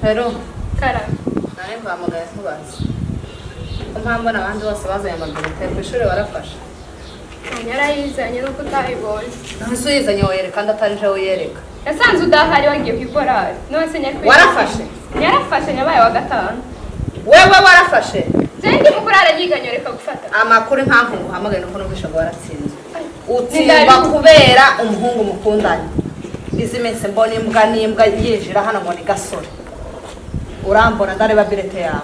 Pero Kara. nari mpamagaye nkubaza. Mpambona abandi bose bazanye amabirete ku ishuri warafashe. Yarayizanye nuko utayibonye. Ntusuyizanye woyere kandi atari je woyereka. Yasanze udahari wagiye kwikorara. Nose nyakwi. Warafashe? Yarafashe nyabaye wa gatanu. Wewe warafashe? Zendi mukurara yiganyoreka gufata. Amakuru impamvu nguhamagaye nuko numvisha ngo waratsinze. Utsindwa kubera umuhungu mukundanye. Izi minsi mbona imbwa n'imbwa yinjira hano ngo ni gasore. Urambona ndareba birete yawe.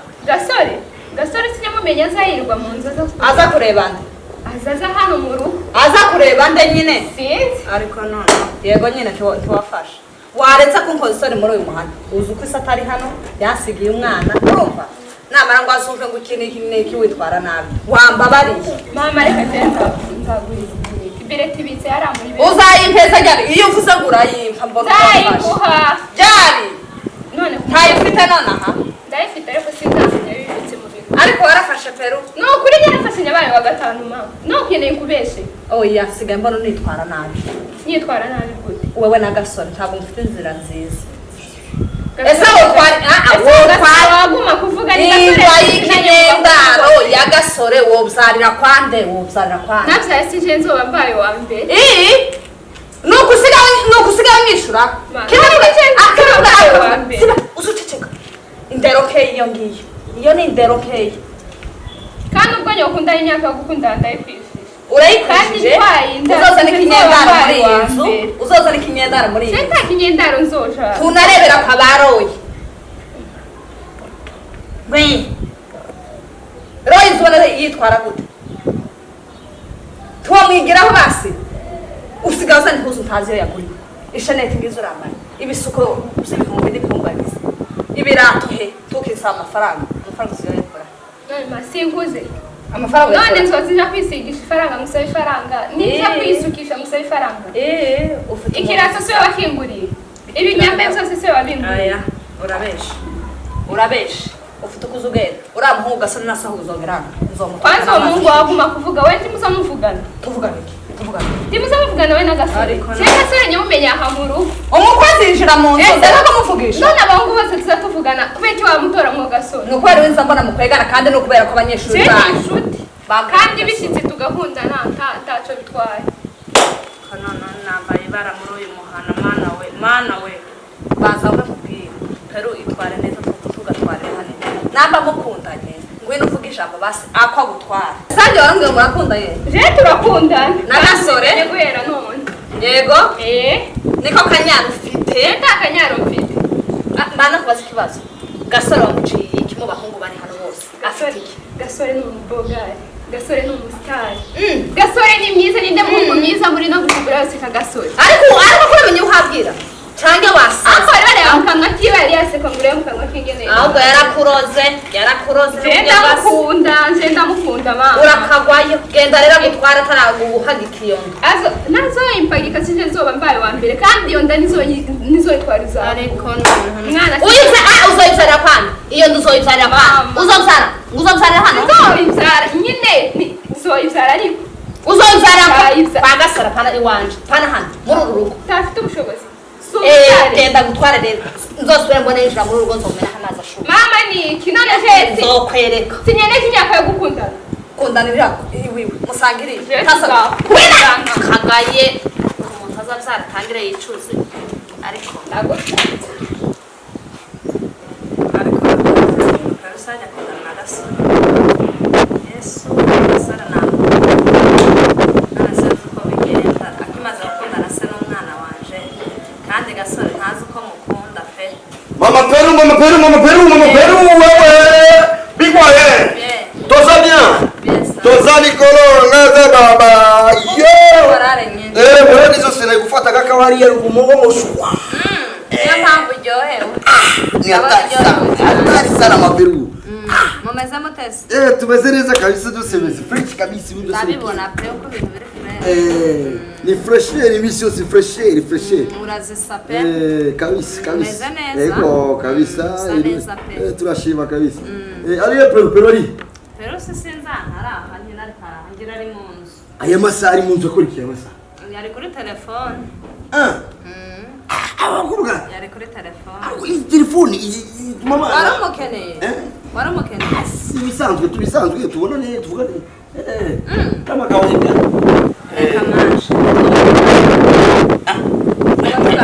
Gasore sinyamumenye azayirwa mu nzu aza kureba nde? Azaza hano mu rugo. Aza kureba nde nyine? Sinzi. Ariko none yego nyine tiwafasha. Waretse ko nkozisore muri uyu muhanda. Uzi uko isa atari hano yasigiye umwana. Urumva? Namara ngo azumve ngo iki witwara nabi. Wambabariye. Mama reka tenta nzaguriza birete ibitse yari muri birete. Uzayimpeza ryari? Iyo uvuze ngo urayimpa mbona uzayikuha. Ryari? None ntayifite none aha? Ndayifite ariko sinzamenya bibitse mu bintu. Ariko warafashe Peru? No kuri yarafashe nyabaye wa gatanu mama. No ukeneye kubeshe. Oya sigaye mbona nitwara nabi. Nitwara nabi gute? Wewe na gasore ntabwo mfite inzira nziza. Ese wokwari waguma kuvuga ni gasore y'ikinyendaro ya gasore wobyarira kwande navya sije nzoba mbaye wa mbere nukusiga mwishura siba uzuceceka inderokeye iyo ngiyo iyo ni inderokeye kandi ubwo nyokunda imyaka yo gukunda ndayifishisha urayikashije uzozana ikinyendaro muri iyi nzu uzozana ikinyendaro muri iyi nzu senta kinyendaro nzoja tunarebera kabaroye Roy zona yitwara gute tuwamwigiraho basi usigaza ntihuzu ntazi yo yaguriwe ishanete ngizo urambaye ibisuko by'ibihumbi n'ibihumbagiza ibirato he tukisa amafaranga usigaye yakora none sinkuze amafaranga none nzozija kwisigisha ifaranga musaba ifaranga nija kwisukisha musaba ifaranga ufite ikirato se wakinguriye ibinyambe byose se wabinguriye aya urabeshe ufite kuzugera uramuhungu gasore nasaho uzongerana kwanza uwo muhungu waguma kuvuga we ntimuzamuvugana tuvugana ntimuzamuvugana we na gasore cyangwa se nyamumenya aha mu rugo umukozi yinjira mu nzu ndakamuvugisha none abahungu bose tuzatuvugana kubera iki wamutora mu gasore ni ukubera winza mbona mukwegana kandi no kubera ko abanyeshuri inshuti kandi bishyitse tugakundana ntaco bitwaye kanona nambaye bara muri uyu muhana mana we baza bakubwira Peru itware neza tugatware hano namba mukundanye ngwino uvuga ijambo basi akwa gutwara sanje warambwiye murakundanye je turakundana na gasore yegwera none yego niko kanyaro ufite nta kanyaro mfite mbana kubaza ikibazo gasore wamuciye iki mu bahungu bari hano bose gasore ni umubogari gasore ni umusitari gasore ni mwiza ni ndemwe mwiza muri no kugura yose ka gasore ariko kuramenye uhabwira Change wasa. Ako rero yamukanwa kibari yase ko ngure mukanwa kingene. Ahubwo yarakuroze. Nzenda mukunda mama. Urakagwaye genda rero gutwara taraguhagika iyo nda. Azo nazo impagika sije nzoba mbaye wa mbere kandi iyo nda nizo itwariza. Ariko mwana. Uzoyizara kwani? Iyo nduzoyizara kwani? Uzobyara hano? Uzoyizara nyine uzoyizara ariko. Uzoyizara bagasara pana iwanje. Pana hano muri urugo. Tafite ubushobozi. Genda gutwara rero nzosubira mbone injira muri urugo nzomera hanaza shuri mama ni kinone jeti nzokwereka sinyene kinyaka yo gukundana kundanira iwiwe musangiriye tasa kagaye umuntu azabyara tangire yicuze ariko karusanya kundana gasa Yesu sara na araza ko bigenda akimaze gukundana se n'umwana wanje kandi gasore ntazi uko mukunda pe Mama Peru wewe bigwaye toza bien toza nikolo ngaza baba yo wewe nizo sina kufuata kaka wali ya rugumongo moshwa ya mambo johewe ni hatari sana maperu mumeze mutese tumeze neza kabisa dusemeze fresh kabisa ibintu ndabibona pe uko ibintu biri ni fresher emission si fresher urazisa pe kabisa ego kabisa turashima kabisa ariyo Peru ari Peru sinzantara hanyina ngira ari mu nzu aya masaha ari mu nzu akora iki aya masaha yari kuri telefone abakobwa yari kuri telefone iyi telefone mama waramukeneye waramukeneye ibisanzwe tubisanzwe tubonane tuvugane kama kawaida kamasha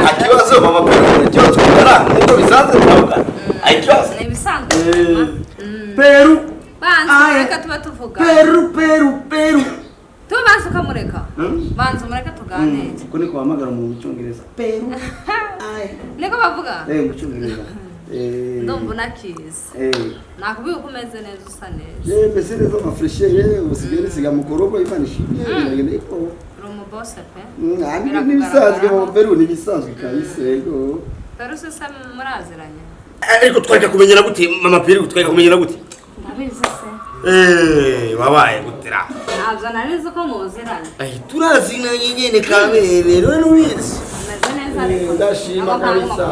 akibazo mama Peru cyo twara niko bisanzwe tuvugana aikibazo ni bisanzwe Peru banza reka tuba tuvuga Peru tubanza ukamureka banza umureka tuganire ko niko guhamagara mu cyongereza Peru niko bavuga mu cyongereza ndumva unakiza nakubiye uko umeze neza usa neza mbese neza amafreshere usigaye siga mukorogo ivanishimye niko uri umubose pe n'ibisanzwe mu Peru n'ibisanzwe kabisa yego Peru sasa muraziranye ariko twajya kumenyera gute mama Peru twajya kumenyera gute ndabizi se wabaye gutera ntabwo narizi ko muziranye turazinanye nyene kabere rero nubizi ameze neza ariko ndashima kabisa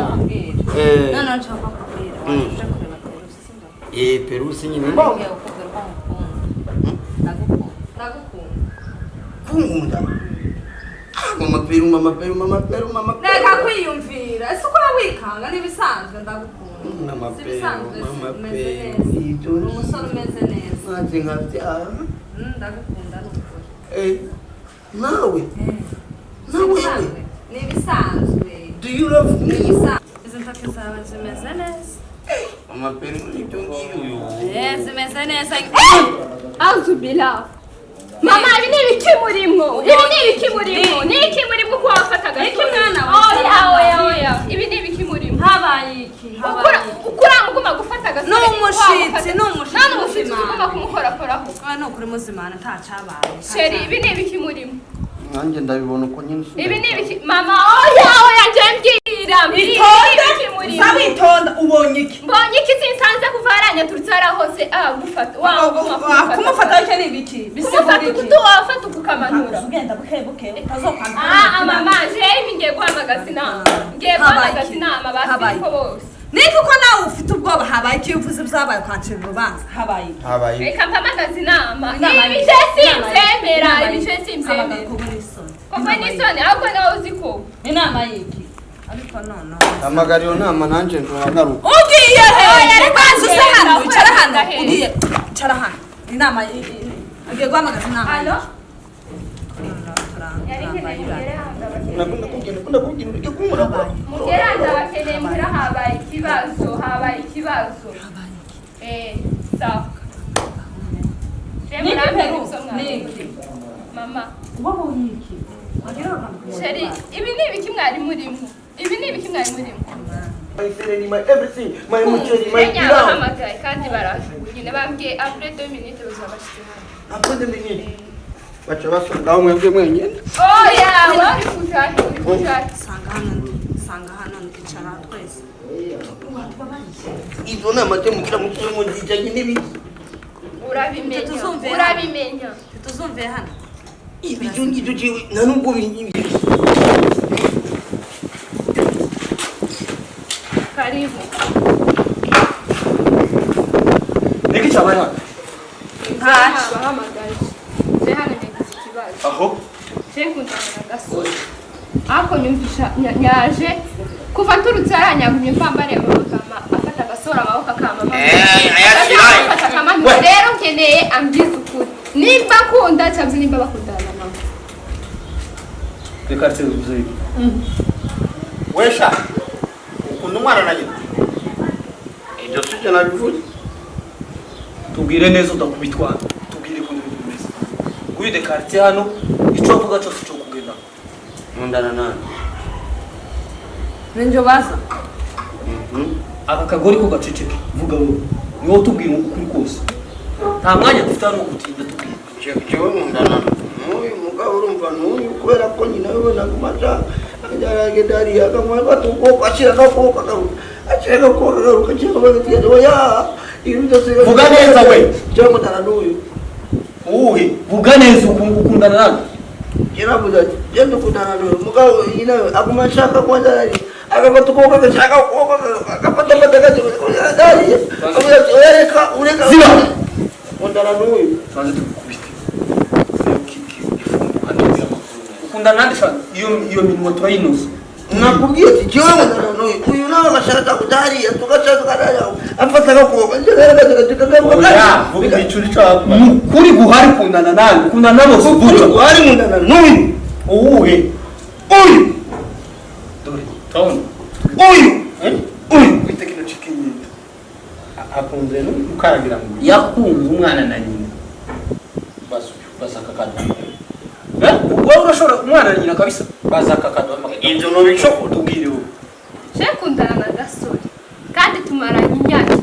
none nshaka kubwira waje kureba Peru sasa Peru sinyine ngiye ukubwira ko ndagukunda kunda mama Peru reka kwiyumvira ese uko wikanga n'ibisanzwe ndagukunda mama Peru umusore umeze neza nzi nkabyaha ndagukunda n'ukuri nawe ni ibisanzwe do you love me izi ntoki zawe zimeze neza mama Peru nibyo ngiyo zimeze neza azubila mama ibi ni ibiki murimo ni iki murimo ko wafataga iki mwana oya ibi ni ibiki murimo habaye iki ukuranga uguma gufata agasore n'umushitsi uguma kumukorakoraho ni ukuri muzimana ntacabaye sheri ibi ni ibiki murimo nanjye ndabibona uko nyine ibi ni ibiki mama oya nje mbwira witonda ubonye iki mbonye iki sinsanze kuvaranya turitsara hose gufata kumufata wike ni ibiki kumufata ukutu wafata ukukamanura ugenda buke mama jewe ngiye guhamagaza inama basiko bose niko ko nawe ufite ubwoba habaye iki uvuze byabaye kwancira urubanza habaye reka mpamagaze inama ibice simbyemera kuko n'isoni ahubwo nawe uzi ko inama y'iki ariko none hamagara iyo nama nanjye ntuhagaruka ugiye he banza uze hano icara hano ugiye icara hano inama agiye guhamagaza inama hano mugeranda bakeneye muhira habaye ikibazo sawa mama sheri ibi ni ibiki mwari murimo my mucheri my pilau bahamagaye kandi barajugunye bambwiye après 2 minutes bazabashitira après 2 minutes bacha basogaho mwebwe mwenyene oya wari kujati sanga hano nicara twese izo nama cyo mukira mukiri mu njijanye n'ibiki urabimenya tuzumve hano ibyo ngibyo jewe nta nubwo binyibi karibu niki cyabana bahamagaye hano ngize ikibazo aho nkundana gasore ako nyumvisha nyaje kuva turutse aranyagumye mbambare amagama afata gasore amaboko akamama rero nkeneye ambyiza ukuri nimba akunda cyangwa nimba bakundana mama reka tuzuze wesha ukunda umwana na nyina ibyo sije nabivuze tubwire neza udakubitwa tubwire ko bimeze uyu de quartier hano icyo avuga cyose cyo kugenda mundana nani ninjo baza aka kagori ko gaceceke vuga wowe niwo tubwire ukuri kose nta mwanya dufite hano gutinda tubwire jewe mundana n'uyu mugabo urumva n'uyu kubera ko nyina we nagumaca ajaragedari akamwa tuko ashira ko kagaruka cyangwa bagatiye oya ibyo byose vuga neza we jewe mundana n'uyu uhe vuga neza ukundana nani kirabuza genda kundana n'uyu mugabo nyina we agumashaka kwanza ari agafata ukuboko agashaka ukuboko agafata amadagaje ureka ziba mundana n'uyu sanze tukubite ukundana nandi shaka iyo minwa turayinoza nakubwiye ati jewe uyu nawe bashaka kudariya tugashaka kudariya afata gako kuri guhari kundana nawe kundana nabo kuri guhari kundana n'uyu uwuhe uyu dore tawon uyu bitekino chicken akunze no ukaragira ngo yakunze umwana na nyina basaka kadwa wowe urashobora umwana na nyina kabisa basaka kadwa inzo no bico tubwire wowe je kundana na gasore kandi tumaranye imyaka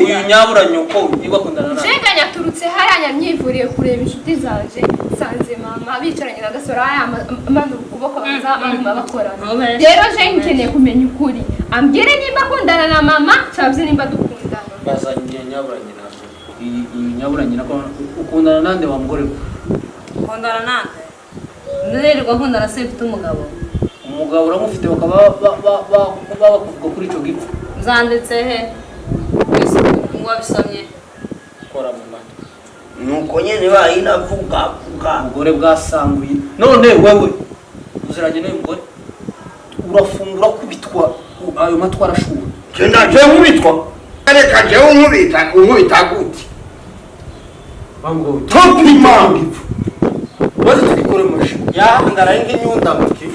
uyu nyabura nyoko igwa kundana na je ganyaturutse haranya myivuriye kureba inshuti zanje sanze mama bicaranye na gasore amana ukuboko baza mama bakorana rero je nkeneye kumenya ukuri ambwire nimba kundana na mama cyavye nimba dukundana bazanye nyabura nyina iyi nyabura nyina ko ukundana nande wa mugore Kundana nande? Nirirwa nkundana se mfite umugabo. umugabo uramufite bakaba bakuvuga kuri ico gipfu Zanditse he? Wabisomye. kora mu mata nuko nyene bayinavuga umugore bwasanguye none wewe uziranye n'uyu mugore urafungura kubitwa ayo matwara ashura cyenda je nkubitwa areka je unkubita gute bamgo topima bazi tubikore mushi ya ndaraye nk'inyunda muki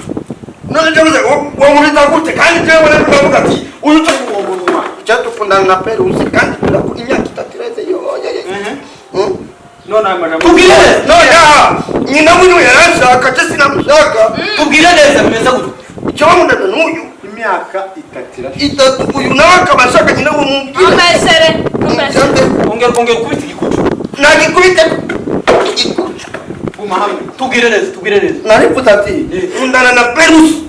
none je unkubita gute kandi je wone ndavuga ati uyu cyo ngomba icyadukundana na Perusi kandi ko imyaka itatireze yo none amajambo tubwire none nyina w'uyu yarashaka cyo sinamushaka tubwire neza bimeze gute icyo wamundana n'uyu imyaka itatira itatu uyu nawe akaba ashaka nyina w'umubwira Umbeshere. ongera kubita igikucu nagikubite umahame tubwire neza narifuza ati nkundana na Perusi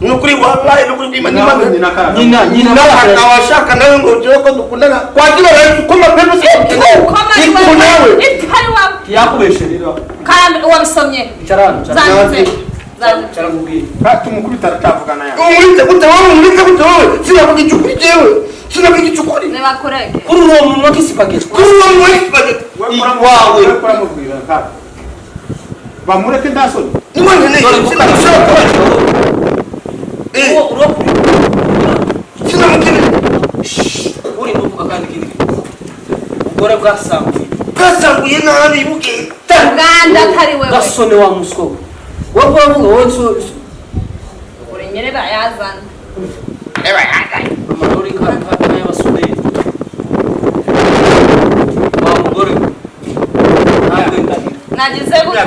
nukuri wallahi nukuri nyina awashaka nawe ngo jewe ko dukundana kwagira rero ko Perusi iko nawe Hari wa. yakubeshe rero Kandi wabisomye. icarano Zanditse. caramubwira tumukubita aratavugana yawe umwite gute wowe sinavuga icukuri jewe sinavuga icukuri Niba kureke. kuri uwo muntu kisipageti kuri uwo mwifageti wawe kuramubwira kandi bamureke ndasoni niwe nyene sinamushaka sinamukine uri nuvuga kandi kindi umugore bwasanguye nabi buke Uganda atari wewe. gasone wa muswa wowe wavuga wowe Uri nyere bayazana. amarori nk'aya y'abasuderi wa mugore Nagize gute?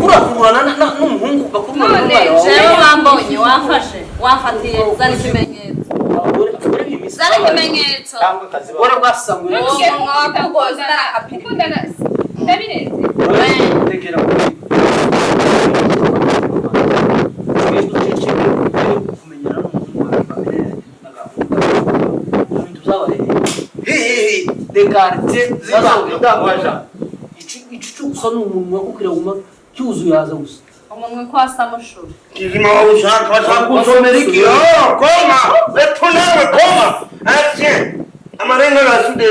kurakurana n'umuhungu gakurana n'umwana Jewe wambonye wafatiye zari ikimenyetso. Zari ikimenyetso. umugore bwasanguye Umunwa wakugoza akapiri. kundana ndabireze tegera kumenyana n'umuhungu Descartes zazaga ico gusa n'umuntu wakukira guma cyuzuye yaza gusa Umunwa kwasa mushuri. kizima ushaka bashaka kusomera iki koma beto nawe koma atie amarenga la sude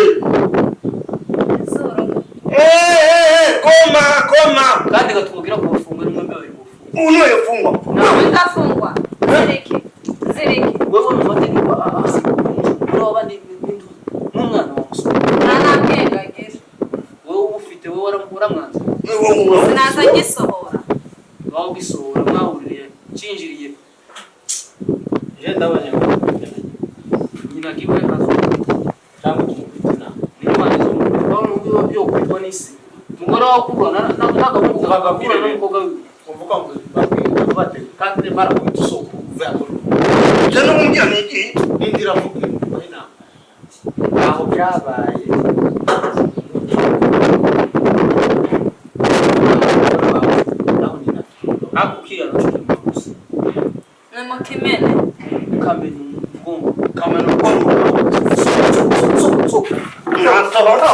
Zoro. koma kandi gatubwira ko bafungura n'umwe bari gufunga uno yefungwa Nawe ndafungwa. Zireke. wewe mu mategeko uroba n'umwana wa musore Nanabwenga gere. wewe ufite wewe uramwanza Sinaza gisohora. bawo gisohora mwahuririye cinjiriye je ndabanya nyina kiwe kazo cyangwa kumukwitina ni mwana zo bawo n'ubwo byo kwitwa n'isi mugora wa kubona n'agahugu bagakura n'umukobwa uvuga ngo bate kandi mara kutusoko uvuga jana mungira niki indira vuga ina aho byabaye akukira n'umukozi Namukimene. kamenu ubwonko kamenu ubwonko nasohora